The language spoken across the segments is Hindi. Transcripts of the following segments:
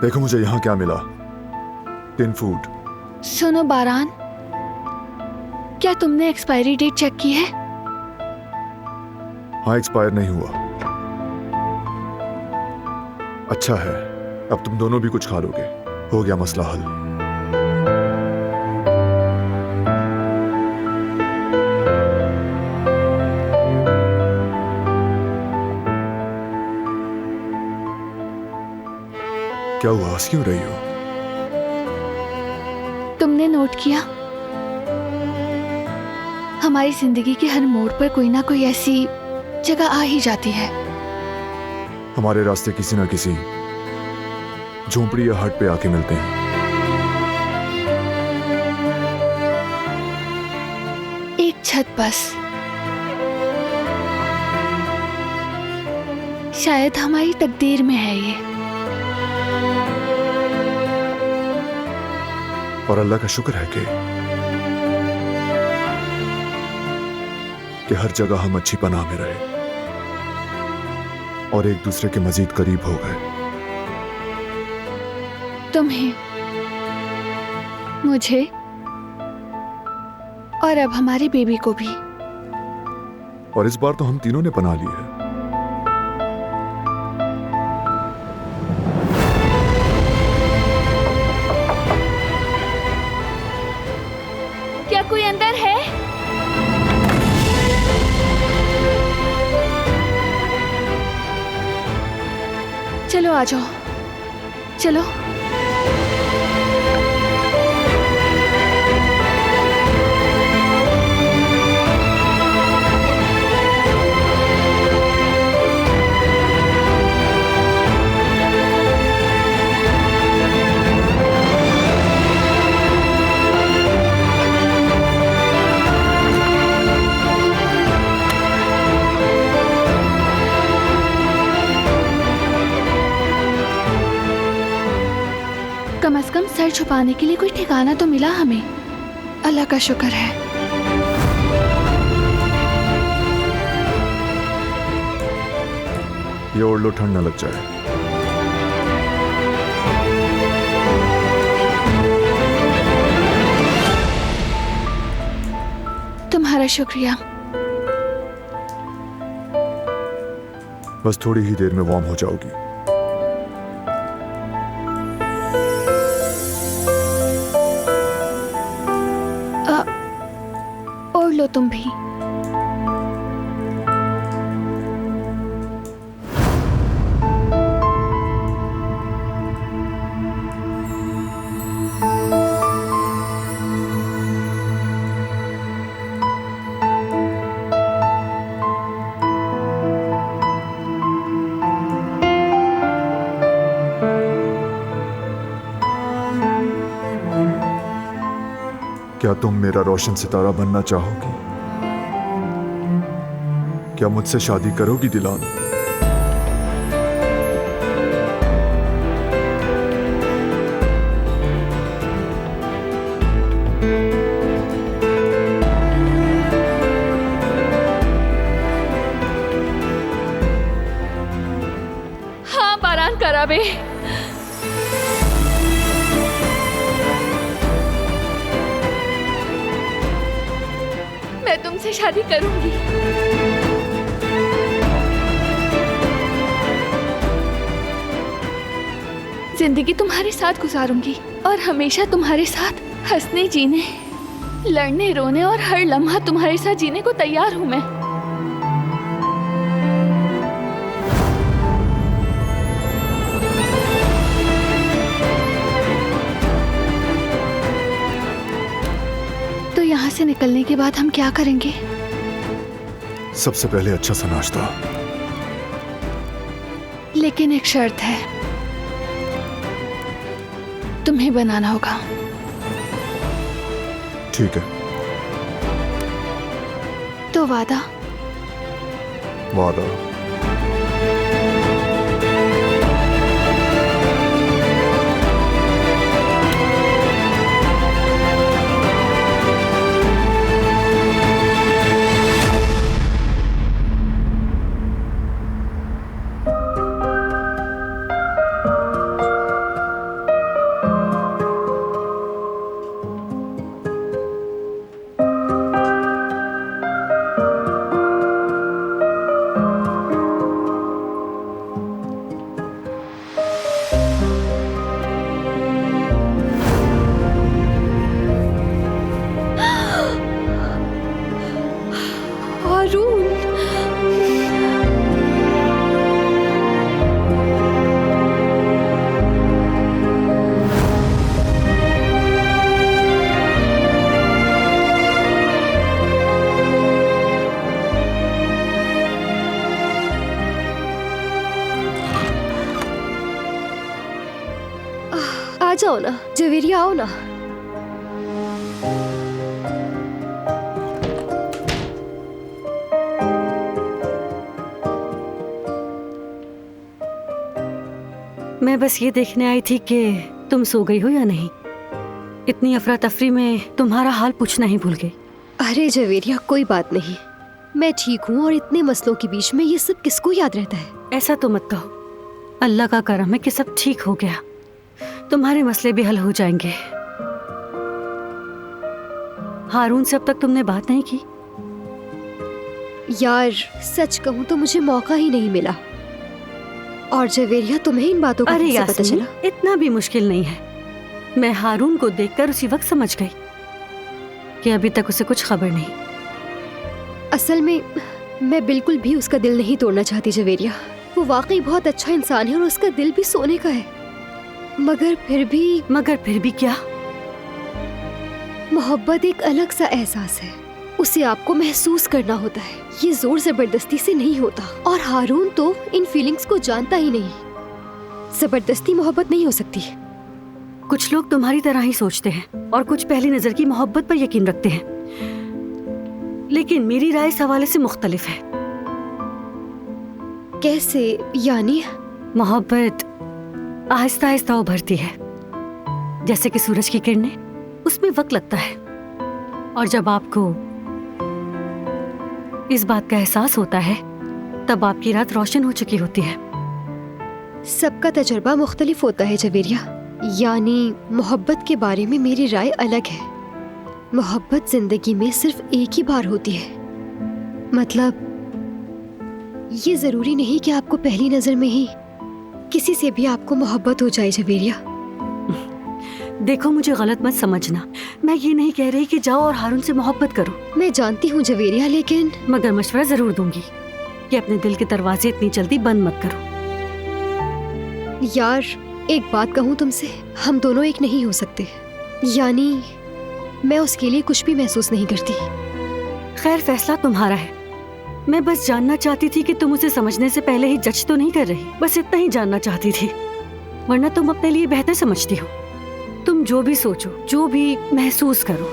देखो मुझे यहाँ क्या मिला। Tin food. सुनो बारान, क्या तुमने एक्सपायरी डेट चेक की है? हाँ, एक्सपायर नहीं हुआ। अच्छा है, अब तुम दोनों भी कुछ खा लोगे। हो गया मसला हल। क्या हुआ, हंस क्यों रही हो? तुमने नोट किया, हमारी जिंदगी के हर मोड़ पर कोई ना कोई ऐसी जगह आ ही जाती है। हमारे रास्ते किसी ना किसी झोंपड़ी या हट पे आके मिलते हैं। एक छत बस, शायद हमारी तकदीर में है ये। और अल्लाह का शुक्र है कि हर जगह हम अच्छी पनाह में रहे और एक दूसरे के मजीद करीब हो गए। तुम्हें, मुझे और अब हमारे बेबी को भी। और इस बार तो हम तीनों ने पनाह ली है। क्या कोई अंदर है? चलो आ जाओ, चलो। कम से कम सर छुपाने के लिए कोई ठिकाना तो मिला हमें। अल्लाह का शुक्र है। ये ओढ़ लो, ठंड न लग जाए। तुम्हारा शुक्रिया। बस थोड़ी ही देर में वार्म हो जाओगी। ओढ़ लो तुम भी। क्या तुम मेरा रोशन सितारा बनना चाहोगी? क्या मुझसे शादी करोगी दिलान? हाँ बारान कराबे। मैं तुमसे शादी करूंगी। जिंदगी तुम्हारे साथ गुजारूंगी और हमेशा तुम्हारे साथ हंसने, जीने, लड़ने, रोने और हर लम्हा तुम्हारे साथ जीने को तैयार हूं मैं। तो यहाँ से निकलने के बाद हम क्या करेंगे? सबसे पहले अच्छा सा नाश्ता। लेकिन एक शर्त है, तुम्हें बनाना होगा। ठीक है। तो वादा? वादा। जाओ ना जवेरिया, आओ ना। मैं बस ये देखने आई थी कि तुम सो गई हो या नहीं। इतनी अफरा तफरी में तुम्हारा हाल पूछना ही भूल गई। अरे जवेरिया, कोई बात नहीं, मैं ठीक हूँ। और इतने मसलों के बीच में ये सब किसको याद रहता है? ऐसा तो मत कहो, अल्लाह का करम है कि सब ठीक हो गया। तुम्हारे मसले भी हल हो जाएंगे। हारून से अब तक तुमने बात नहीं की? यार सच कहूँ तो मुझे मौका ही नहीं मिला। और जवेरिया, तुम्हें इन बातों का अरे कैसे पता यास्मीन, चला? इतना भी मुश्किल नहीं है। मैं हारून को देखकर उसी वक्त समझ गई कि अभी तक उसे कुछ खबर नहीं। असल में मैं बिल्कुल भी उसका दिल नहीं तोड़ना चाहती जवेरिया। वो वाकई बहुत अच्छा इंसान है और उसका दिल भी सोने का है। मगर फिर भी क्या? मोहब्बत एक अलग सा एहसास है, उसे आपको महसूस करना होता है। ये जोर जबरदस्ती से नहीं होता। और हारून तो इन फीलिंग्स को जानता ही नहीं। जबरदस्ती मोहब्बत नहीं हो सकती। कुछ लोग तुम्हारी तरह ही सोचते हैं और कुछ पहली नजर की मोहब्बत पर यकीन रखते हैं, लेकिन मेरी राय इस हवाले से मुख्तलिफ है। कैसे यानी? मोहब्बत आहिस्ता आहिस्ता उभरती है, जैसे कि सूरज की किरणें। उसमें वक्त लगता है, और जब आपको इस बात का एहसास होता है तब आपकी रात रोशन हो चुकी होती है। सबका तजुर्बा मुख्तलिफ होता है जवेरिया। यानी मोहब्बत के बारे में मेरी राय अलग है। मोहब्बत जिंदगी में सिर्फ एक ही बार होती है। मतलब ये जरूरी नहीं कि आपको पहली नजर में ही किसी से भी आपको मोहब्बत हो जाए जवेरिया। देखो, मुझे गलत मत समझना। मैं ये नहीं कह रही कि जाओ और हारून से मोहब्बत करो। मैं जानती हूँ जवेरिया, लेकिन मगर मशवरा जरूर दूंगी कि अपने दिल के दरवाजे इतनी जल्दी बंद मत करो। यार एक बात कहूँ तुमसे, हम दोनों एक नहीं हो सकते। यानी मैं उसके लिए कुछ भी महसूस नहीं करती। खैर, फैसला तुम्हारा है। मैं बस जानना चाहती थी कि तुम उसे समझने से पहले ही जज तो नहीं कर रही। बस इतना ही जानना चाहती थी, वरना तुम अपने लिए बेहतर समझती हो। तुम जो भी सोचो, जो भी महसूस करो,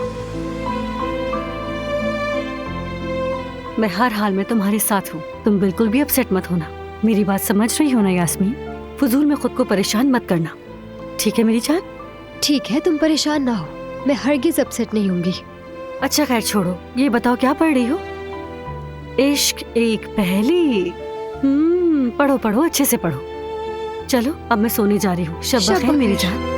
मैं हर हाल में तुम्हारे साथ हूँ। तुम बिल्कुल भी अपसेट मत होना। मेरी बात समझ रही हो ना यास्मीन? फजूल में खुद को परेशान मत करना, ठीक है मेरी जान? ठीक है, तुम परेशान ना हो, मैं हरगिज अपसेट नहीं होंगी। अच्छा खैर छोड़ो, ये बताओ क्या पढ़ रही हो? इश्क एक पहेली। पढ़ो पढ़ो, अच्छे से पढ़ो। चलो अब मैं सोने जा रही हूँ। शब बखैर मेरी जान।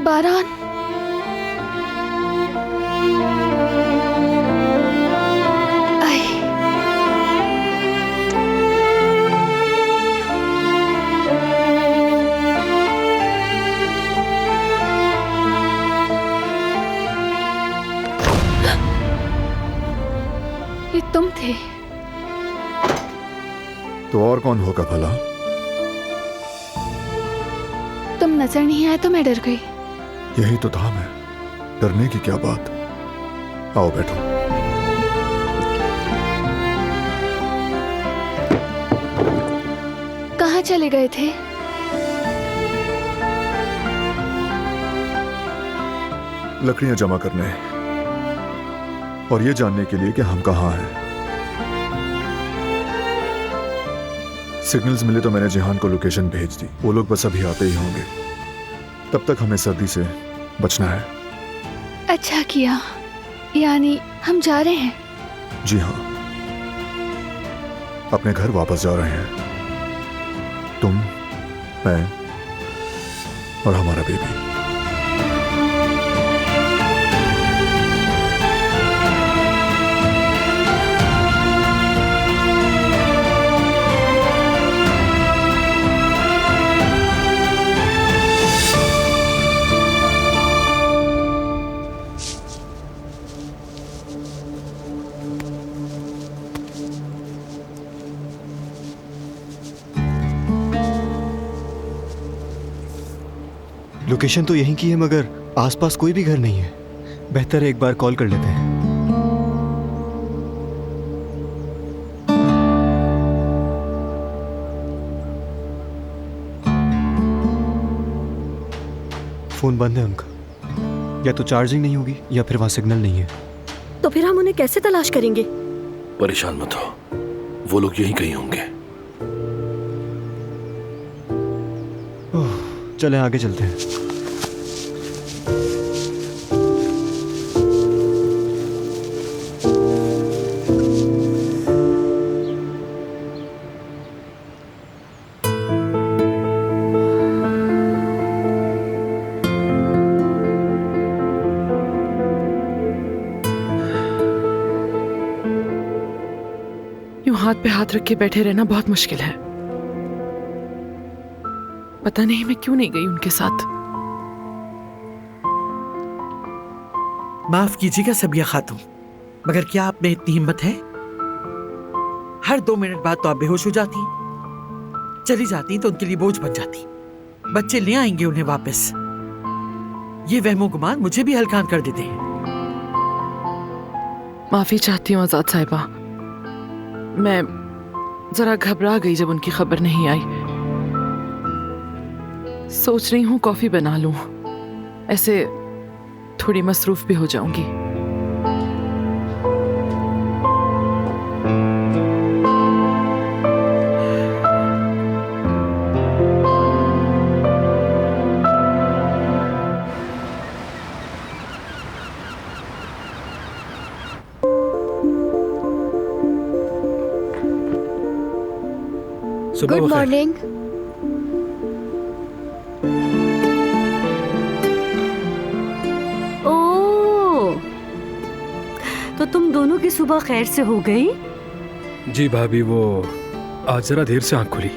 बारान, आई। ये तुम थे? तो और कौन होगा भला? तुम नजर नहीं आए तो मैं डर गई। यही तो था मैं। डरने की क्या बात। आओ बैठो। कहाँ चले गए थे? लकड़ियां जमा करने, और ये जानने के लिए कि हम कहाँ हैं। सिग्नल्स मिले तो मैंने जिहान को लोकेशन भेज दी। वो लोग बस अभी आते ही होंगे। तब तक हमें सर्दी से बचना है। अच्छा किया। यानी हम जा रहे हैं? जी हाँ, अपने घर वापस जा रहे हैं। तुम, मैं और हमारा बेबी। लोकेशन तो यहीं की है मगर आसपास कोई भी घर नहीं है। बेहतर है एक बार कॉल कर लेते हैं। फोन बंद है उनका, या तो चार्जिंग नहीं होगी या फिर वहां सिग्नल नहीं है। तो फिर हम उन्हें कैसे तलाश करेंगे? परेशान मत हो, वो लोग यहीं कहीं होंगे। चलें आगे चलते हैं। यूं हाथ पे हाथ रख के बैठे रहना बहुत मुश्किल है। पता नहीं मैं क्यों नहीं गई उनके साथ। माफ कीजिएगा सबिया खातून, मगर क्या आप में इतनी हिम्मत है? हर 2 मिनट बाद तो आप बेहोश हो जाती, चली जाती तो उनके लिए बोझ बन जाती। बच्चे ले आएंगे उन्हें वापस। ये वहमो गुमान मुझे भी हल्कान कर देते हैं। माफी चाहती हूँ आजाद साहिबा, मैं जरा घबरा गई जब उनकी खबर नहीं आई। सोच रही हूँ कॉफी बना लूं, ऐसे थोड़ी मसरूफ भी हो जाऊंगी। Good morning. ओह, तो तुम दोनों की सुबह खैर से हो गई? जी भाभी, वो आज जरा देर से आँख खुली।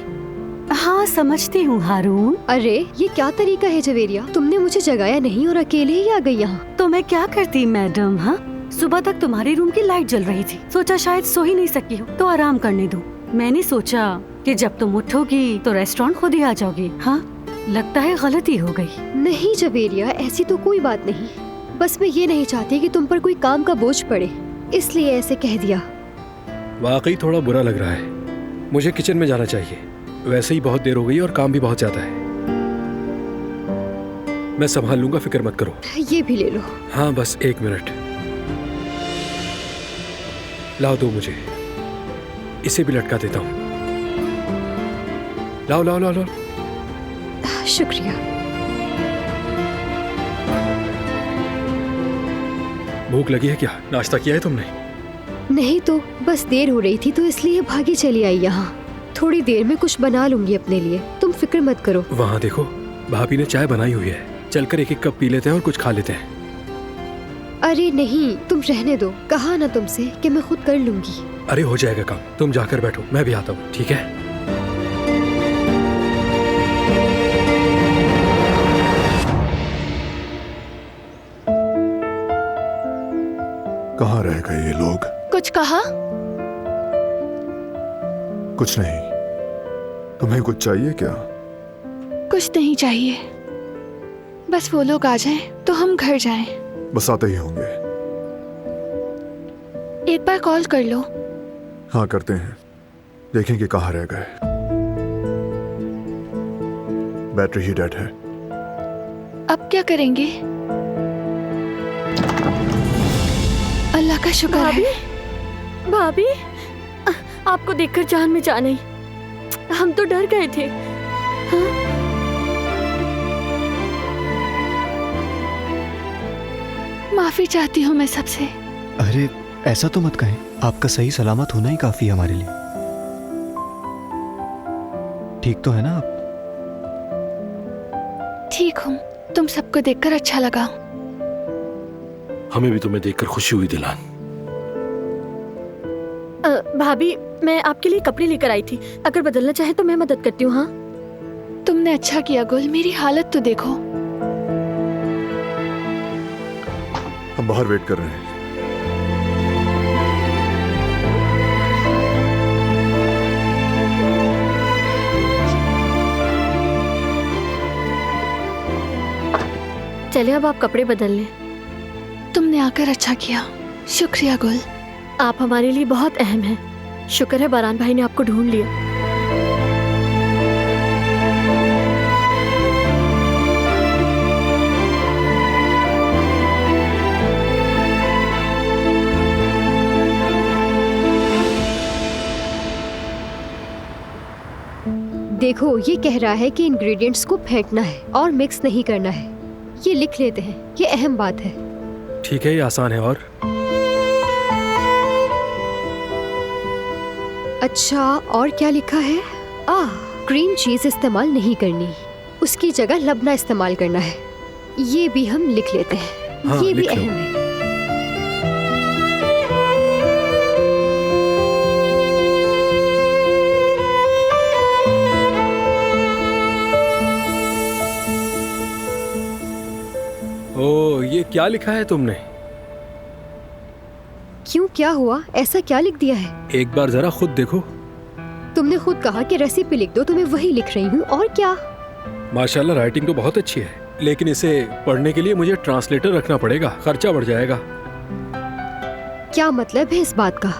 हाँ समझती हूँ हारून। अरे ये क्या तरीका है जवेरिया, तुमने मुझे जगाया नहीं और अकेले ही आ गई यहाँ। तो मैं क्या करती मैडम? हाँ, सुबह तक तुम्हारे रूम की लाइट जल रही थी, सोचा शायद सो ही नहीं सकी हो तो आराम करने दूं। मैंने सोचा कि जब तुम उठोगी तो रेस्टोरेंट खुद ही आ जाओगी। हाँ, लगता है गलती हो गई। नहीं जवेरिया, ऐसी तो कोई बात नहीं, बस मैं ये नहीं चाहती कि तुम पर कोई काम का बोझ पड़े, इसलिए ऐसे कह दिया। वाकई थोड़ा बुरा लग रहा है, मुझे किचन में जाना चाहिए। वैसे ही बहुत देर हो गई और काम भी बहुत ज्यादा है। मैं संभाल लूंगा, फिक्र मत करो। ये भी ले लो। हाँ बस 1 मिनट। लाओ दो मुझे, इसे भी लटका देता हूँ। लाओ लाओ लाओ लाओ। शुक्रिया। भूख लगी है क्या? नाश्ता किया है तुमने? नहीं तो बस देर हो रही थी तो इसलिए भागी चली आई यहाँ। थोड़ी देर में कुछ बना लूंगी अपने लिए, तुम फिक्र मत करो। वहाँ देखो, भाभी ने चाय बनाई हुई है, चलकर एक एक कप पी लेते हैं और कुछ खा लेते हैं। अरे नहीं, तुम रहने दो, कहा ना तुमसे कि मैं खुद कर लूंगी। अरे हो जाएगा काम, तुम जाकर बैठो, मैं भी आता हूँ, ठीक है? कहाँ रह गए ये लोग? कुछ कहा? कुछ नहीं। तुम्हें कुछ चाहिए क्या? कुछ नहीं चाहिए, बस वो लोग आ जाएं तो हम घर जाएं। बस आते ही होंगे। एक बार कॉल कर लो। हाँ करते हैं, देखेंगे कहाँ रह गए। बैटरी ही डेड है। अब क्या करेंगे? अल्लाह का शुक्र है। भाभी, आपको देखकर जान में जान आई। हम तो डर गए थे। हाँ? माफी चाहती हूँ मैं सबसे। अरे ऐसा तो मत कहें, आपका सही सलामत होना ही काफी है हमारे लिए। ठीक तो है ना आप? ठीक हूँ, तुम सबको देखकर अच्छा लगा। हमें भी तुम्हें देखकर खुशी हुई दिलान। भाभी, मैं आपके लिए कपड़े लेकर आई थी, अगर बदलना चाहे तो मैं मदद करती हूँ। हाँ, तुमने अच्छा किया गुल, मेरी हालत तो देखो। हम बाहर वेट कर रहे हैं। चले अब आप कपड़े बदल लें। तुमने आकर अच्छा किया, शुक्रिया गुल। आप हमारे लिए बहुत अहम हैं। शुक्र है बारान भाई ने आपको ढूंढ लिया। देखो, ये कह रहा है कि इंग्रेडिएंट्स को फेंकना है और मिक्स नहीं करना है। ये लिख लेते हैं, ये अहम बात है। ठीक है, ये आसान है। और अच्छा, और क्या लिखा है? क्रीम चीज इस्तेमाल नहीं करनी, उसकी जगह लबना इस्तेमाल करना है। ये भी हम लिख लेते हैं। हाँ, ये भी लिख लो। अहम है। ओ, ये क्या लिखा है तुमने? क्यों, क्या हुआ? ऐसा क्या लिख दिया है? एक बार जरा खुद देखो। तुमने खुद कहा कि रेसिपी लिख दो, तो मैं वही लिख रही हूँ। और क्या? माशाल्लाह, राइटिंग तो बहुत अच्छी है, लेकिन इसे पढ़ने के लिए मुझे ट्रांसलेटर रखना पड़ेगा, खर्चा बढ़ जाएगा। क्या मतलब है इस बात का?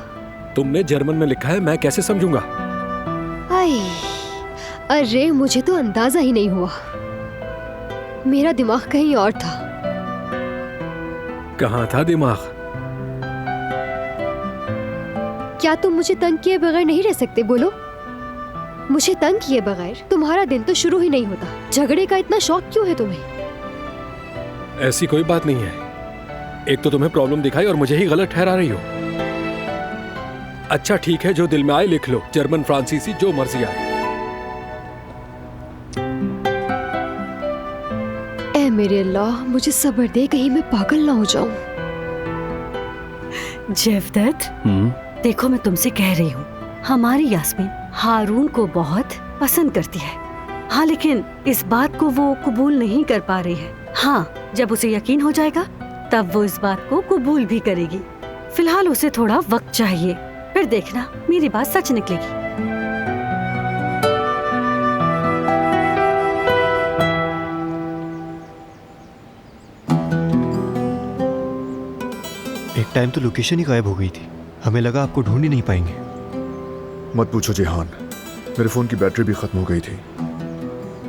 तुमने जर्मन में लिखा है, मैं कैसे समझूंगा? आए, अरे मुझे तो अंदाजा ही नहीं हुआ। मेरा दिमाग कहीं और था। कहाँ था दिमाग? क्या तुम मुझे तंग किए बगैर नहीं रह सकते? बोलो। मुझे तंग किए बगैर तुम्हारा दिन तो शुरू ही नहीं होता। झगड़े का इतना शौक क्यों है तुम्हें? ऐसी कोई बात नहीं है। एक तो तुम्हें प्रॉब्लम दिखाई और मुझे ही गलत ठहरा रही हो। अच्छा ठीक है, जो दिल में आए लिख लो, जर्मन फ्रांसीसी जो मर्जी आए। ऐ मेरे अल्लाह, मुझे सब्र दे, कहीं मैं पागल ना हो जाऊं। जेवदत, देखो मैं तुमसे कह रही हूँ, हमारी यास्मीन हारून को बहुत पसंद करती है। हाँ, लेकिन इस बात को वो कबूल नहीं कर पा रही है। हाँ, जब उसे यकीन हो जाएगा तब वो इस बात को कबूल भी करेगी। फिलहाल उसे थोड़ा वक्त चाहिए, फिर देखना मेरी बात सच निकलेगी। एक टाइम तो लोकेशन ही गायब हो गई थी, हमें लगा आपको ढूंढ ही नहीं पाएंगे। मत पूछो जिहान, मेरे फ़ोन की बैटरी भी ख़त्म हो गई थी।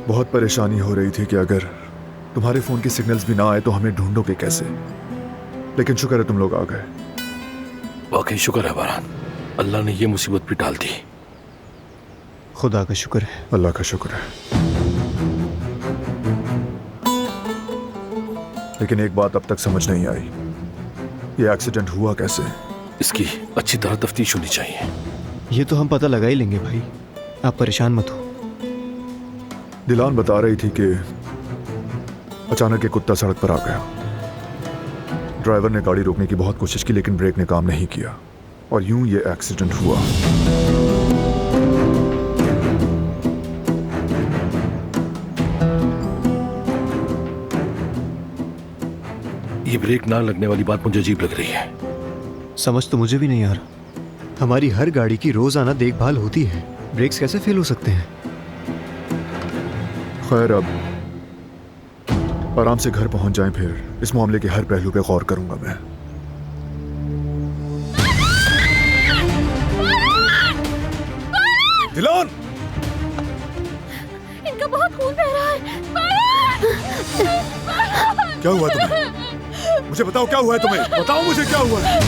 बहुत परेशानी हो रही थी कि अगर तुम्हारे फ़ोन के सिग्नल्स भी ना आए तो हमें ढूंढोगे कैसे। लेकिन शुक्र है तुम लोग आ गए। वाकई शुक्र है बारान, अल्लाह ने ये मुसीबत भी टाल दी। खुदा का शुक्र है। अल्लाह का शुक्र है। लेकिन एक बात अब तक समझ नहीं आई, ये एक्सीडेंट हुआ कैसे? इसकी अच्छी तरह तफ्तीश होनी चाहिए। ये तो हम पता लगा ही लेंगे भाई, आप परेशान मत हो। दिलान बता रही थी कि अचानक एक कुत्ता सड़क पर आ गया। ड्राइवर ने गाड़ी रोकने की बहुत कोशिश की, लेकिन ब्रेक ने काम नहीं किया और यूं ये एक्सीडेंट हुआ। ये ब्रेक ना लगने वाली बात मुझे अजीब लग रही है। समझ तो मुझे भी नहीं आ रहा। हमारी हर गाड़ी की रोजाना देखभाल होती है, ब्रेक्स कैसे फेल हो सकते हैं? खैर, अब आराम से घर पहुंच जाएं, फिर इस मामले के हर पहलू पे गौर करूंगा मैं। दिलान! इनका बहुत खून बह रहा है। क्या हुआ तुम्हें? मुझे बताओ क्या हुआ है तुम्हें? बताओ मुझे क्या हुआ है?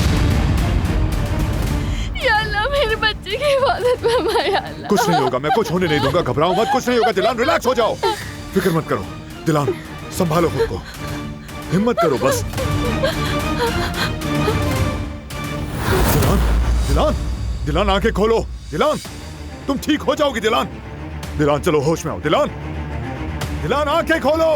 या अल्लाह, मेरे बच्चे की हिफाजत फरमा या अल्लाह। कुछ नहीं होगा, मैं कुछ होने नहीं दूंगा। घबराओ मत, कुछ नहीं होगा। दिलान, रिलैक्स हो जाओ, फिक्र मत करो। दिलान, संभालो खुद को, हिम्मत करो बस। दिलान, दिलान, दिलान, आंखें खोलो। दिलान, तुम ठीक हो जाओगी। दिलान, दिलान, चलो होश में आओ। दिलान, दिलान, आंखें खोलो।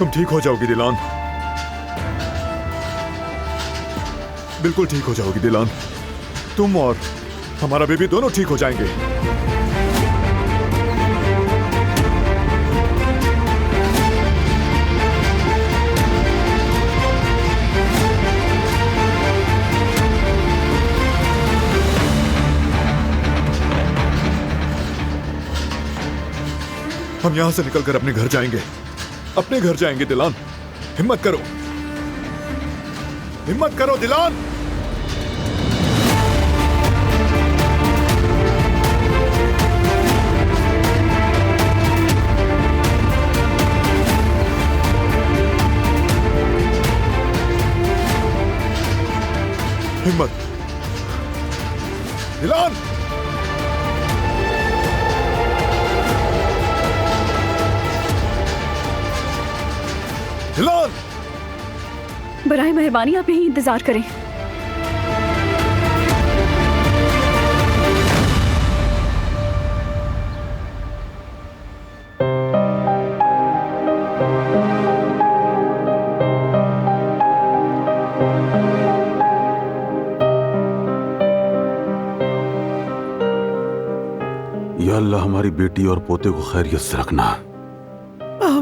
तुम ठीक हो जाओगी दिलान, बिल्कुल ठीक हो जाओगी दिलान। तुम और हमारा बेबी दोनों ठीक हो जाएंगे। हम यहां से निकलकर अपने घर जाएंगे, अपने घर जाएंगे दिलान। हिम्मत करो, हिम्मत करो दिलान। हिम्मत दिलान। दिलान, बराए मेहरबानी आप यहीं इंतजार करें। या अल्लाह हमारी बेटी और पोते को खैरियत से रखना।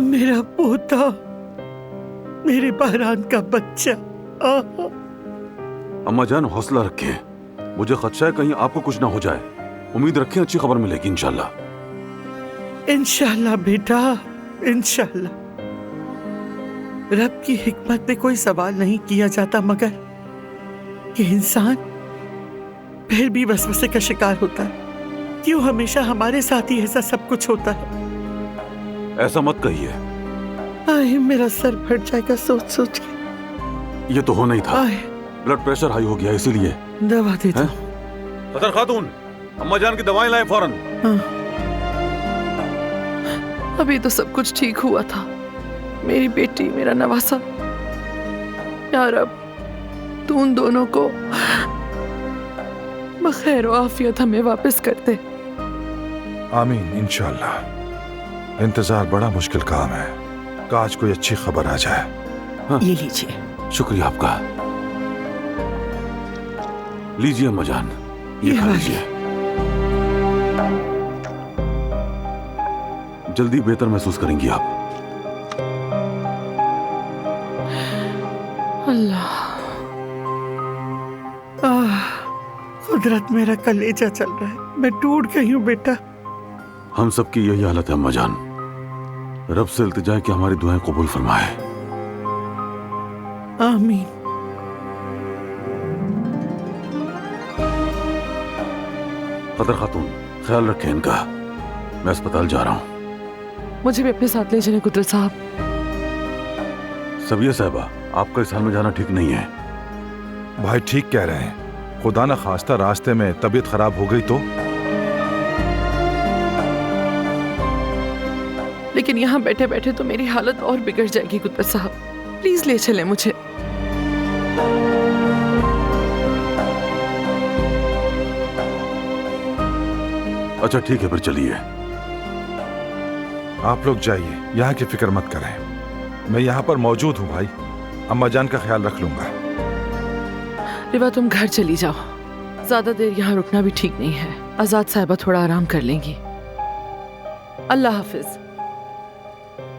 मेरा पोता, मेरे बहरान का बच्चा। अम्मा जान हौसला रखें, मुझे खदशा है कहीं आपको कुछ ना हो जाए। उम्मीद रखें अच्छी खबर मिलेगी इंशाल्लाह। इंशाल्लाह बेटा, इंशाल्लाह। रब की हिकमत में कोई सवाल नहीं किया जाता, मगर ये इंसान फिर भी वसवसे का शिकार होता है। क्यों हमेशा हमारे साथ ही ऐसा सब कुछ होता है? ऐसा मत कहिए। आए, मेरा सर फट जाएगा सोच सोच के। ये तो होना ही था। आए, ब्लड प्रेशर हाई हो गया इसीलिए। दवा दे दो। कदर खातून, अम्मा जान की दवाएं लाएं फौरन। अभी तो सब कुछ ठीक हुआ था। मेरी बेटी, मेरा नवासा। यार अब तू उन दोनों को बखैर और आफियत हमें वापस कर दे। आमीन इंशाल्लाह। इंतजार बड़ा मुश्किल काम है, काश कोई अच्छी खबर आ जाए। हाँ। ये लीजिए। शुक्रिया आपका। लीजिए अम्मा जान, ये खा लीजिए। जल्दी बेहतर महसूस करेंगी आप। अल्लाह, कुदरत, मेरा कलेजा चल रहा है, मैं टूट गई हूँ बेटा। हम सबकी यही हालत है अम्मा जान। रब से इल्तिजा है कि हमारी दुआएं कबूल फरमाए। आमीन। कदर खातून, ख्याल रखें इनका। मैं अस्पताल जा रहा हूँ। मुझे भी अपने साथ ले चले कुदरत साहब। सबिया साहबा, आपका इस हाल में जाना ठीक नहीं है। भाई ठीक कह रहे हैं, खुदा न खास्ता रास्ते में तबीयत खराब हो गई तो। लेकिन यहाँ बैठे बैठे तो मेरी हालत और बिगड़ जाएगी कुदरत साहब। प्लीज ले चले मुझे। अच्छा ठीक है, फिर चलिए। आप लोग जाइए, यहाँ की फिक्र मत करें, मैं यहाँ पर मौजूद हूँ भाई। अम्मा जान का ख्याल रख लूंगा। रिवा, तुम घर चली जाओ, ज्यादा देर यहाँ रुकना भी ठीक नहीं है। आजाद साहिबा थोड़ा आराम कर लेंगी। अल्लाह हाफिज।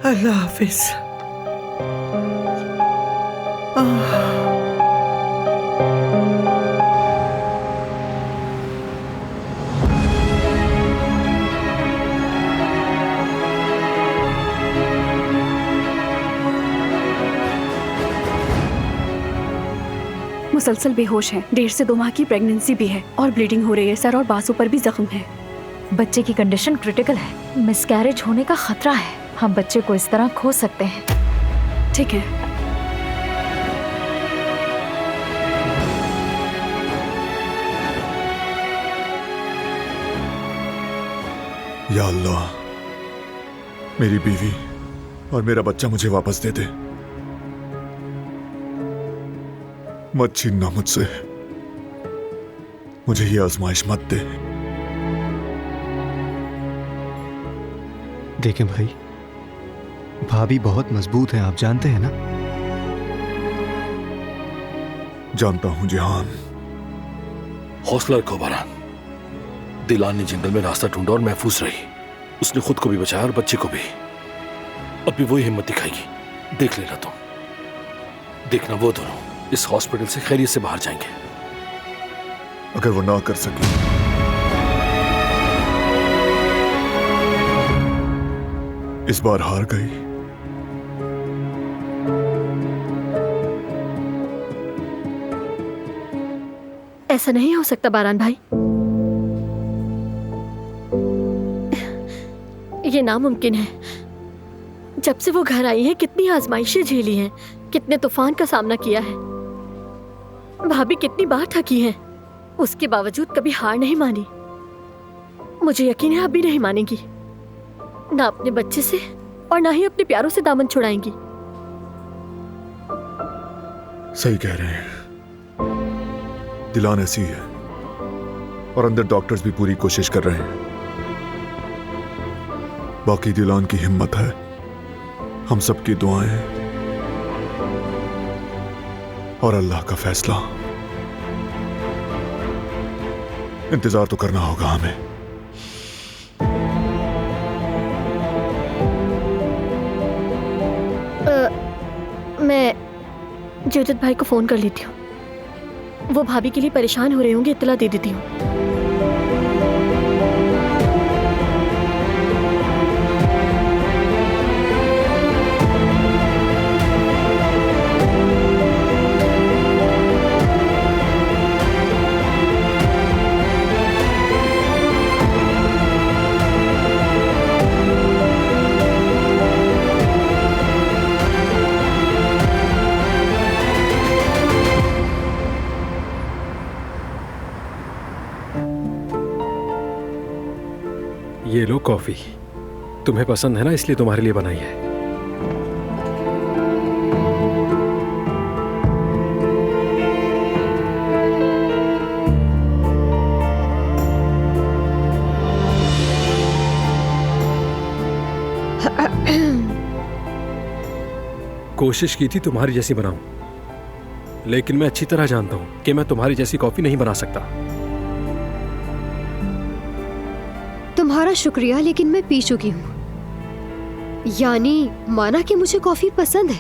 अल्लाह हाफिज। मुसलसल बेहोश है, 1.5 से 2 माह की प्रेगनेंसी भी है और ब्लीडिंग हो रही है। सर और बाजू पर भी जख्म है। बच्चे की कंडीशन क्रिटिकल है, मिसकैरेज होने का खतरा है। हम बच्चे को इस तरह खो सकते हैं। ठीक है। या अल्लाह, मेरी बीवी और मेरा बच्चा मुझे वापस दे दे। मत छीनना मुझसे, मुझे ये आजमाइश मत दे। देखें भाई, भाभी बहुत मजबूत है, आप जानते हैं ना? जानता हूं जिहान। हौसला रखो बारान। दिलान ने जंगल में रास्ता ढूंढा और महफूज रही। उसने खुद को भी बचाया और बच्चे को भी। अब भी वही हिम्मत दिखाएगी। देख लेना तुम। देखना वो दोनों इस हॉस्पिटल से खैरियत से बाहर जाएंगे। अगर वो ना कर सके इस बार हार गई, ऐसा नहीं हो सकता बारान भाई। ये नामुमकिन है। जब से वो घर आई है कितनी आजमाइशें झेली हैं, कितने तूफान का सामना किया है। भाभी कितनी बार थकी हैं, उसके बावजूद कभी हार नहीं मानी। मुझे यकीन है अब भी नहीं मानेंगी। ना अपने बच्चे से और ना ही अपने प्यारों से दामन छुड़ाएंगी। सही कह रहे हैं। दिलान ऐसी है और अंदर डॉक्टर्स भी पूरी कोशिश कर रहे हैं। बाकी दिलान की हिम्मत है, हम सबकी दुआएं हैं और अल्लाह का फैसला। इंतजार तो करना होगा हमें। मैं जवदत भाई को फोन कर लेती हूँ। वो भाभी के लिए परेशान हो रहे होंगे, इत्तला दे देती हूँ। ये लो कॉफी। तुम्हें पसंद है ना, इसलिए तुम्हारे लिए बनाई है। कोशिश की थी तुम्हारी जैसी बनाऊं, लेकिन मैं अच्छी तरह जानता हूं कि मैं तुम्हारी जैसी कॉफी नहीं बना सकता। तुम्हारा शुक्रिया, लेकिन मैं पी चुकी हूँ। यानी माना कि मुझे कॉफी पसंद है,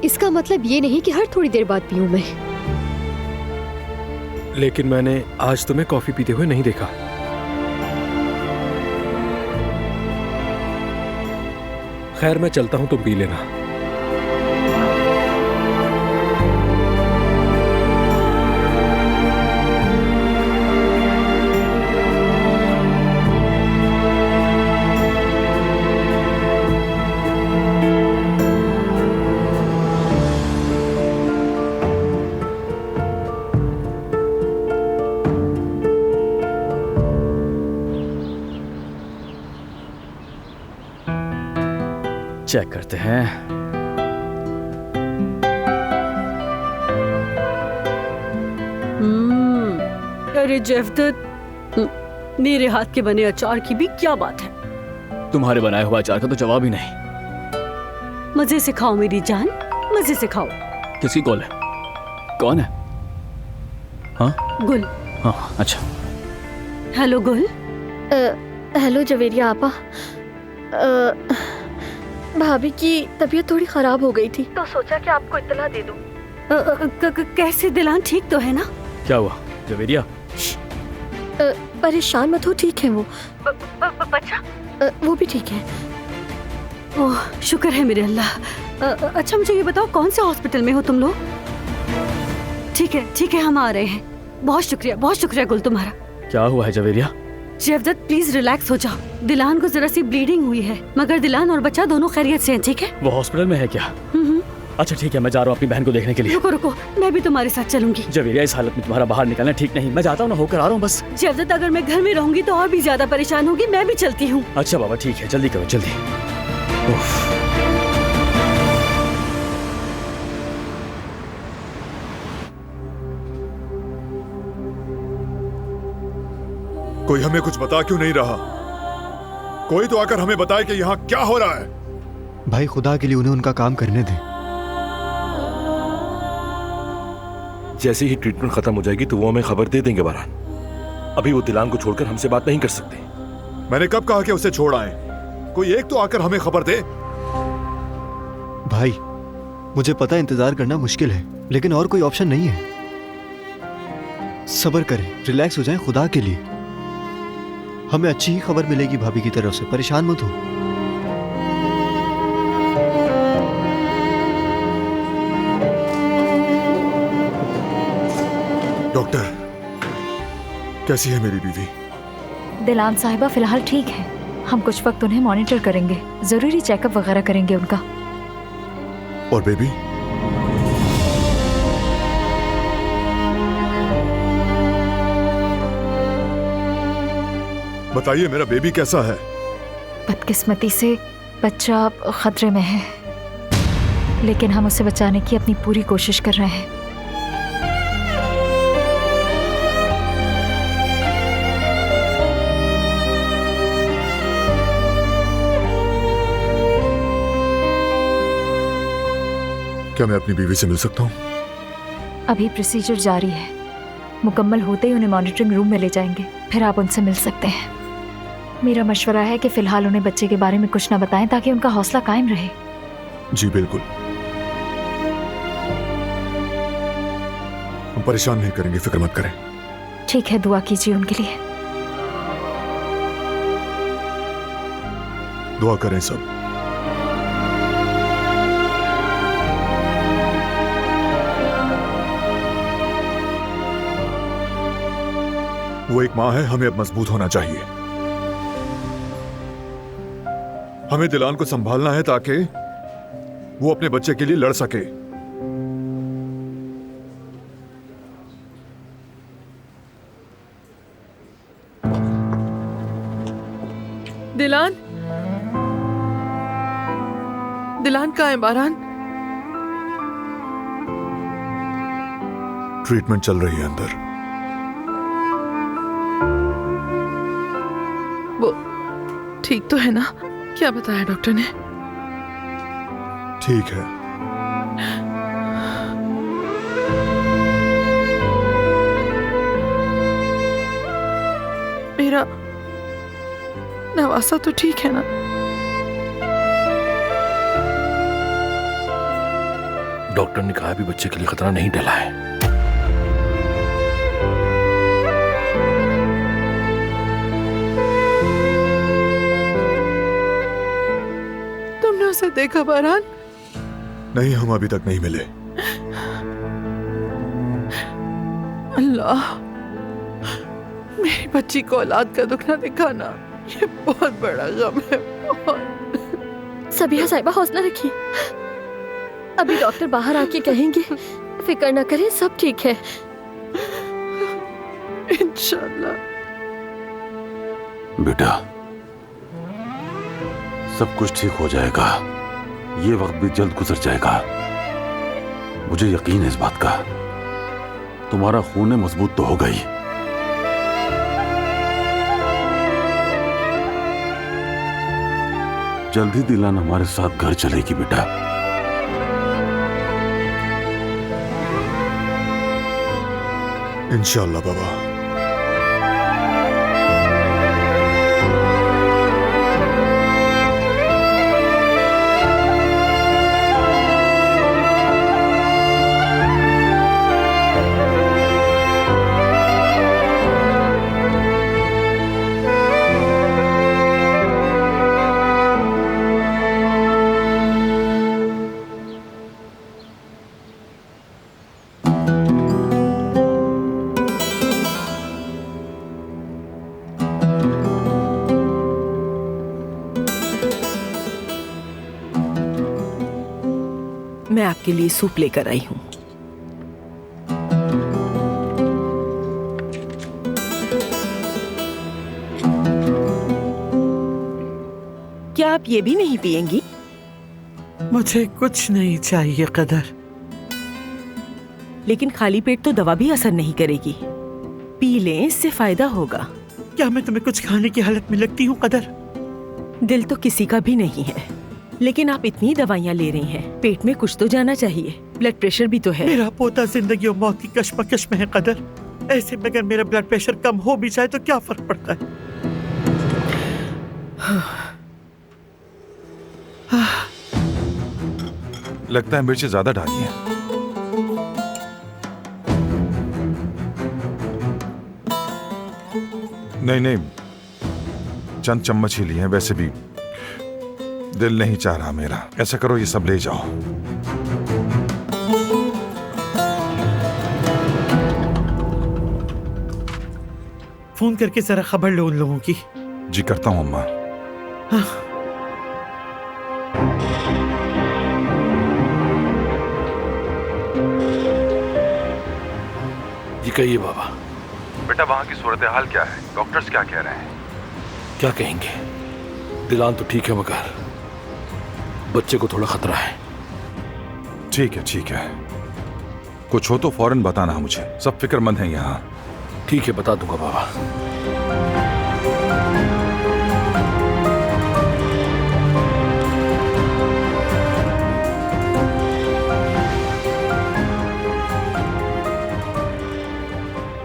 इसका मतलब ये नहीं कि हर थोड़ी देर बाद पीऊं मैं। लेकिन मैंने आज तुम्हें कॉफी पीते हुए नहीं देखा। खैर मैं चलता हूं, तुम पी लेना। चेक करते हैं। अरे जवदत, मेरे हाथ के बने अचार की भी क्या बात है। तुम्हारे बनाए हुए अचार का तो जवाब ही नहीं। मजे से खाओ मेरी जान, मजे से खाओ। किसकी कॉल है? कौन है? हाँ गुल। हाँ अच्छा। हेलो गुल। हेलो जवेरिया आपा। भाभी की तबीयत थोड़ी खराब हो गई थी, तो सोचा कि आपको इत्तला दे दूं। कैसे? दिलान ठीक तो है ना? क्या हुआ जवेरिया? परेशान मत हो, ठीक है वो। बच्चा? वो भी ठीक है। ओह शुक्र है मेरे अल्लाह। अच्छा मुझे ये बताओ, कौन से हॉस्पिटल में हो तुम लोग? ठीक है हम आ रहे हैं। बहुत शुक्रिया गुल तुम्हारा। क्या हुआ है जवेरिया? जवदत प्लीज रिलैक्स हो जाओ। दिलान को जरा सी ब्लीडिंग हुई है, मगर दिलान और बच्चा दोनों खैरियत से हैं, ठीक है? वो हॉस्पिटल में है क्या? अच्छा ठीक है, मैं जा रहा हूँ अपनी बहन को देखने के लिए। रुको, मैं भी तुम्हारे साथ चलूंगी। जवेरिया इस हालत में तुम्हारा बाहर निकलना ठीक नहीं। मैं जाता हूँ ना, होकर आ रहा हूँ बस। जवदत अगर मैं घर में रहूंगी तो और भी ज्यादा परेशान होगी। मैं भी चलती हूँ। अच्छा बाबा ठीक है, जल्दी करो जल्दी। कोई हमें कुछ बता क्यों नहीं रहा? कोई तो आकर हमें बताए कि यहाँ क्या हो रहा है। भाई खुदा के लिए उन्हें उनका काम करने दें। जैसे ही ट्रीटमेंट खत्म हो जाएगी तो वो हमें खबर दे देंगे बारान। अभी वो दिलान को छोड़कर हमसे बात नहीं कर सकते। मैंने कब कहा कि उसे छोड़ आए? कोई एक तो आकर हमें खबर दे। भाई मुझे पता है इंतजार करना मुश्किल है, लेकिन और कोई ऑप्शन नहीं है। सब्र करें, रिलैक्स हो जाएं खुदा के लिए। हमें अच्छी ही खबर मिलेगी भाभी की तरफ से, परेशान मत हो। डॉक्टर, कैसी है मेरी बीवी? दिलान साहिबा फिलहाल ठीक है। हम कुछ वक्त उन्हें मॉनिटर करेंगे, जरूरी चेकअप वगैरह करेंगे उनका। और बेबी? बताइए, मेरा बेबी कैसा है? बदकिस्मती से बच्चा खतरे में है, लेकिन हम उसे बचाने की अपनी पूरी कोशिश कर रहे हैं। क्या मैं अपनी बीवी से मिल सकता हूँ? अभी प्रोसीजर जारी है, मुकम्मल होते ही उन्हें मॉनिटरिंग रूम में ले जाएंगे, फिर आप उनसे मिल सकते हैं। मेरा मशवरा है कि फिलहाल उन्हें बच्चे के बारे में कुछ न बताएं ताकि उनका हौसला कायम रहे। जी बिल्कुल, हम परेशान नहीं करेंगे, फिक्र मत करें। ठीक है, दुआ कीजिए उनके लिए। दुआ करें सब। वो एक माँ है, हमें अब मजबूत होना चाहिए। हमें दिलान को संभालना है ताकि वो अपने बच्चे के लिए लड़ सके। दिलान, दिलान कहाँ है बारान? ट्रीटमेंट चल रही है अंदर। वो ठीक तो है ना? क्या बताया डॉक्टर ने? ठीक है। मेरा नवासा तो ठीक है ना? डॉक्टर ने कहा भी बच्चे के लिए खतरा नहीं टला है। तुमने उसे देखा बारान? नहीं, हम अभी तक नहीं मिले। अल्लाह, मेरी बच्ची को औलाद का दुख ना दिखाना, ये बहुत बड़ा गम है, बहुत। सबिहा साहिबा, हौसला रखिए, अभी डॉक्टर बाहर आके कहेंगे, फिक्र ना करें, सब ठीक है इंशाल्लाह। बेटा, सब कुछ ठीक हो जाएगा। ये वक्त भी जल्द गुजर जाएगा, मुझे यकीन है इस बात का। तुम्हारा खून मजबूत तो हो गई। जल्द ही दिलान हमारे साथ घर चलेगी बेटा। इंशाल्लाह बाबा। मैं आपके लिए सूप लेकर आई हूँ। क्या आप ये भी नहीं पिएंगी? मुझे कुछ नहीं चाहिए कदर। लेकिन खाली पेट तो दवा भी असर नहीं करेगी, पी लें, इससे फायदा होगा। क्या मैं तुम्हें कुछ खाने की हालत में लगती हूँ कदर? दिल तो किसी का भी नहीं है, लेकिन आप इतनी दवाइयाँ ले रही हैं, पेट में कुछ तो जाना चाहिए। ब्लड प्रेशर भी तो है। मेरा पोता जिंदगी और मौत की कश्मकश में है कदर। ऐसे में अगर मेरा ब्लड प्रेशर कम हो भी जाए तो क्या फर्क पड़ता है? लगता है मिर्ची ज्यादा डाली है। नहीं नहीं, चंद चम्मच ही लिए हैं। वैसे भी दिल नहीं चाह रहा मेरा। ऐसा करो, ये सब ले जाओ। फोन करके जरा खबर लो उन लोगों की। जी करता हूं अम्मा। जी कहिए बाबा। बेटा वहां की सूरत हाल क्या है? डॉक्टर्स क्या कह रहे हैं? क्या कहेंगे, दिलान तो ठीक है मगर बच्चे को थोड़ा खतरा है। ठीक है ठीक है, कुछ हो तो फौरन बताना मुझे। सब फिक्रमंद हैं यहाँ। ठीक है, बता दूंगा बाबा।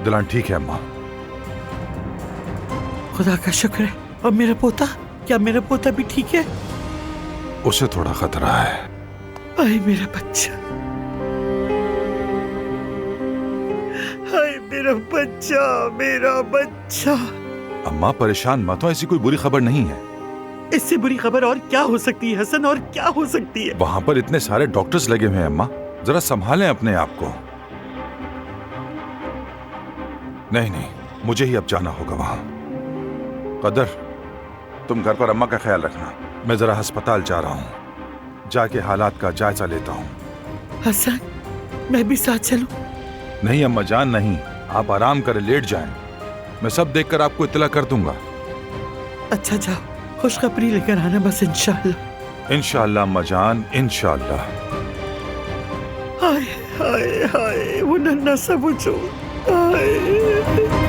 दिलान ठीक है अम्मा। खुदा का शुक्र है। और मेरा पोता, क्या मेरा पोता भी ठीक है? उसे थोड़ा खतरा है। हाय मेरा बच्चा, हाय मेरा बच्चा, मेरा बच्चा। अम्मा परेशान मत हो, ऐसी कोई बुरी खबर नहीं है। इससे बुरी खबर और क्या हो सकती है हसन, और क्या हो सकती है? वहां पर इतने सारे डॉक्टर्स लगे हुए हैं अम्मा, जरा संभालें अपने आप को। नहीं नहीं, मुझे ही अब जाना होगा वहां। कदर, तुम घर पर अम्मा का ख्याल रखना। मैं जरा अस्पताल जा रहा हूं, जाके हालात का जायजा लेता हूं। हसन, मैं भी साथ चलूं? नहीं अम्मा जान, नहीं। आप आराम करें, लेट जाएं। मैं सब देखकर आपको इत्तला कर दूंगा। अच्छा जाओ, खुशखबरी लेकर आना बस। इंशाअल्लाह। इंशाअल्लाह अम्मा जान, इंशाअल्लाह। हाय हाय हाय, वो नन्हा सा वजूद। हाय।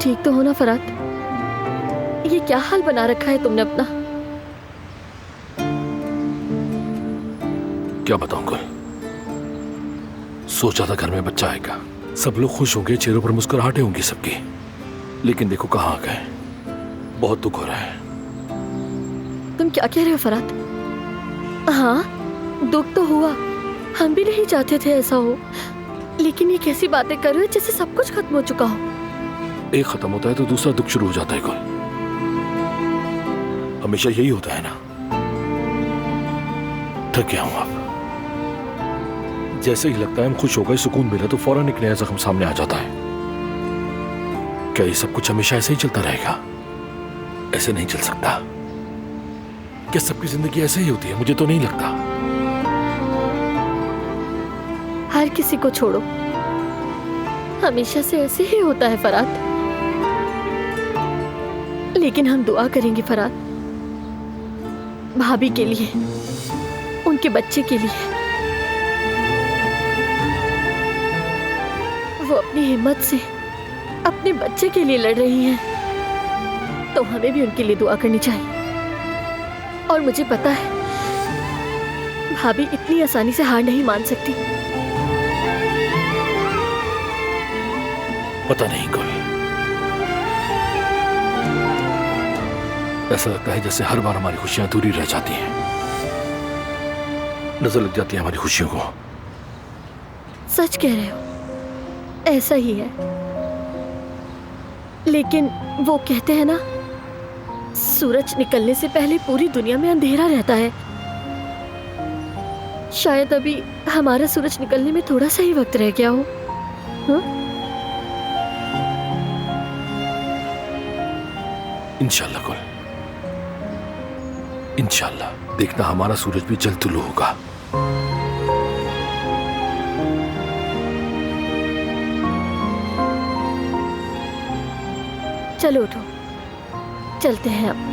ठीक तो हो ना फरात? ये क्या हाल बना रखा है तुमने अपना? क्या बताऊं कुल, सोचा था घर में बच्चा आएगा, सब लोग खुश होंगे, चेहरों पर मुस्कुराहटें होंगी सबकी, लेकिन देखो कहाँ आ गए। बहुत दुख हो रहा है। तुम क्या कह रहे हो फरात? हाँ, दुख तो हुआ, हम भी नहीं चाहते थे ऐसा हो, लेकिन ये कैसी बातें कर रहे हो जैसे सब कुछ खत्म हो चुका हो। एक खत्म होता है तो दूसरा दुख शुरू हो जाता है। कुल हमेशा यही होता है ना। थक गया हूं अब। जैसे ही लगता है हम खुश हो गए, सुकून मिला, तो फौरन एक नया जख्म सामने आ जाता है। क्या ये सब कुछ हमेशा ऐसे ही चलता रहेगा? ऐसे नहीं चल सकता। क्या सबकी जिंदगी ऐसे ही होती है? मुझे तो नहीं लगता। हर किसी को छोड़ो, हमेशा से ऐसे ही होता है फरात। लेकिन हम दुआ करेंगे फरात, भाभी के लिए, उनके बच्चे के लिए। वो अपनी हिम्मत से अपने बच्चे के लिए लड़ रही हैं, तो हमें भी उनके लिए दुआ करनी चाहिए। और मुझे पता है भाभी इतनी आसानी से हार नहीं मान सकती। पता नहीं कुल, ऐसा लगता है जैसे हर बार हमारी खुशियां अधूरी रह जाती हैं, नजर लग जाती है हमारी खुशियों को। सच कह रहे हो, ऐसा ही है। लेकिन वो कहते हैं ना, सूरज निकलने से पहले पूरी दुनिया में अंधेरा रहता है। शायद अभी हमारा सूरज निकलने में थोड़ा सा ही वक्त रह गया हो। हाँ? इंशाल्लाह कुल, इंशाल्लाह देखना हमारा सूरज भी जल्द तुलू होगा। चलो उठो, चलते हैं अब।